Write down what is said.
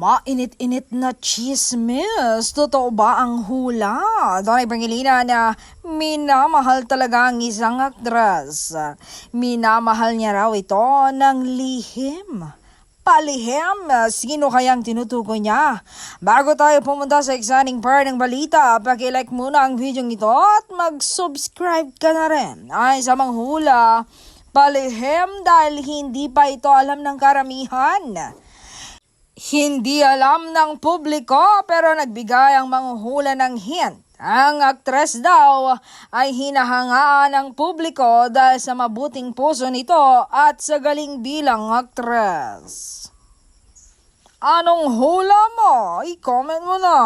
Mainit-init na chismis. Totoo ba ang hula? Doon ay pangilina na minamahal talaga ang isang aktres. Minamahal niya raw ito ng lihim. Palihim, sino kayang tinutukoy niya? Bago tayo pumunta sa exciting part ng balita, pakilike muna ang video ito at mag-subscribe ka na rin. Ay sa manghula, palihim dahil hindi pa ito alam ng karamihan. Hindi alam ng publiko pero nagbigay ang manguhula ng hint. Ang aktres daw ay hinahangaan ng publiko dahil sa mabuting puso nito at sa galing bilang aktres. Anong hula mo? I-comment mo na.